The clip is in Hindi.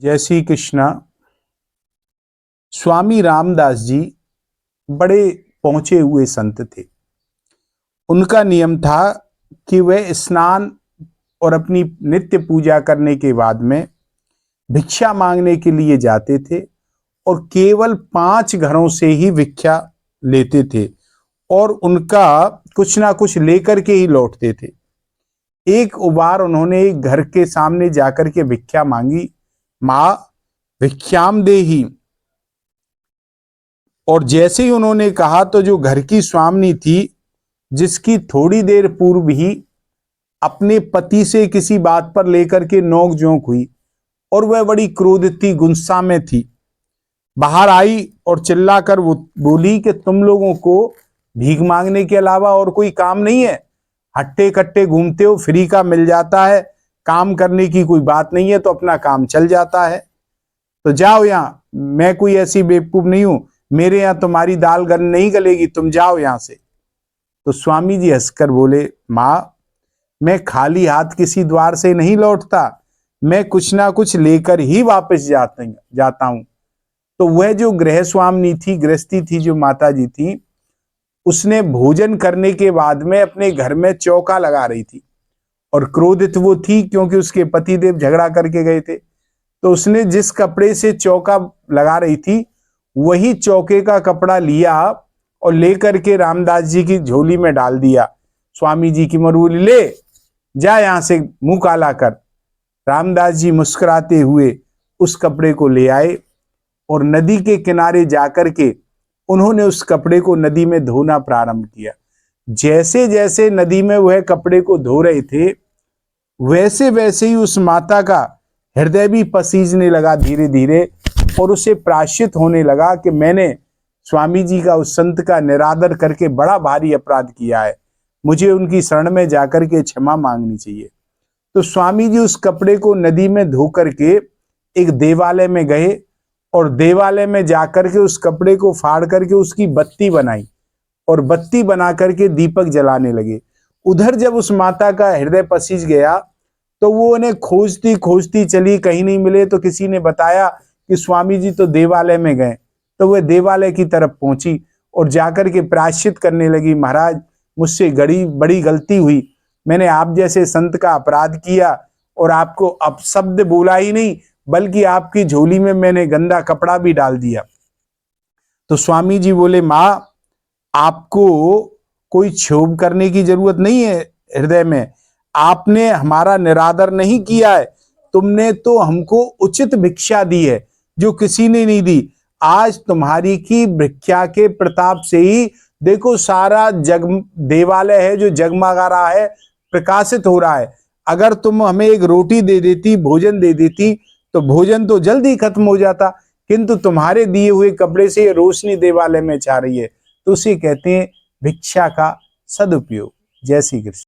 जय श्री कृष्णा। स्वामी रामदास जी बड़े पहुंचे हुए संत थे। उनका नियम था कि वे स्नान और अपनी नित्य पूजा करने के बाद में भिक्षा मांगने के लिए जाते थे और केवल 5 घरों से ही भिक्षा लेते थे और उनका कुछ ना कुछ लेकर के ही लौटते थे। एक बार उन्होंने एक घर के सामने जाकर के भिक्षा मांगी, मां भिक्षाम देहि। और जैसे ही उन्होंने कहा तो जो घर की स्वामिनी थी, जिसकी थोड़ी देर पूर्व ही अपने पति से किसी बात पर लेकर के नोक झोंक हुई और वह बड़ी क्रोधित थी, गुस्सा में थी, बाहर आई और चिल्लाकर वो बोली कि तुम लोगों को भीख मांगने के अलावा और कोई काम नहीं है, हट्टे कट्टे घूमते हो, फ्री का मिल जाता है, काम करने की कोई बात नहीं है तो अपना काम चल जाता है, तो जाओ यहां, मैं कोई ऐसी बेवकूफ नहीं हूं, मेरे यहां तुम्हारी दाल नहीं गलेगी, तुम जाओ यहां से। तो स्वामी जी हंसकर बोले, मां मैं खाली हाथ किसी द्वार से नहीं लौटता, मैं कुछ ना कुछ लेकर ही वापस जाता हूं। तो वह जो गृह स्वामिनी थी, गृहस्थी थी, जो माता जी थी, उसने भोजन करने के बाद में अपने घर में चौका लगा रही थी और क्रोधित वो थी क्योंकि उसके पतिदेव झगड़ा करके गए थे। तो उसने जिस कपड़े से चौका लगा रही थी वही चौके का कपड़ा लिया और लेकर के रामदास जी की झोली में डाल दिया। स्वामी जी की मरूली, ले जा यहां से मुंह काला कर। रामदास जी मुस्कुराते हुए उस कपड़े को ले आए और नदी के किनारे जाकर के उन्होंने उस कपड़े को नदी में धोना प्रारंभ किया। जैसे जैसे नदी में वह कपड़े को धो रहे थे, वैसे वैसे ही उस माता का हृदय भी पसीजने लगा धीरे धीरे और उसे प्रायश्चित होने लगा कि मैंने स्वामी जी का, उस संत का निरादर करके बड़ा भारी अपराध किया है, मुझे उनकी शरण में जाकर के क्षमा मांगनी चाहिए। तो स्वामी जी उस कपड़े को नदी में धो करके एक देवालय में गए और देवालय में जाकर के उस कपड़े को फाड़ करके उसकी बत्ती बनाई और बत्ती बना करके दीपक जलाने लगे। उधर जब उस माता का हृदय पसीज गया तो वो उन्हें खोजती खोजती चली, कहीं नहीं मिले तो किसी ने बताया कि स्वामी जी तो देवालय में गए। तो वह देवालय की तरफ पहुंची और जाकर के प्रायश्चित करने लगी, महाराज मुझसे बड़ी गलती हुई, मैंने आप जैसे संत का अपराध किया और आपको अपशब्द बोला ही नहीं बल्कि आपकी झोली में मैंने गंदा कपड़ा भी डाल दिया। तो स्वामी जी बोले, मां आपको कोई क्षोभ करने की जरूरत नहीं है हृदय में, आपने हमारा निरादर नहीं किया है, तुमने तो हमको उचित भिक्षा दी है जो किसी ने नहीं दी। आज तुम्हारी की भिक्षा के प्रताप से ही देखो सारा देवालय है जो जगमगा रहा है, प्रकाशित हो रहा है। अगर तुम हमें एक रोटी दे देती, भोजन दे देती तो भोजन तो जल्दी खत्म हो जाता, किंतु तुम्हारे दिए हुए कपड़े से रोशनी देवालय में छा रही है। तो उसे कहते हैं भिक्षा का सदुपयोग। जय श्री कृष्ण।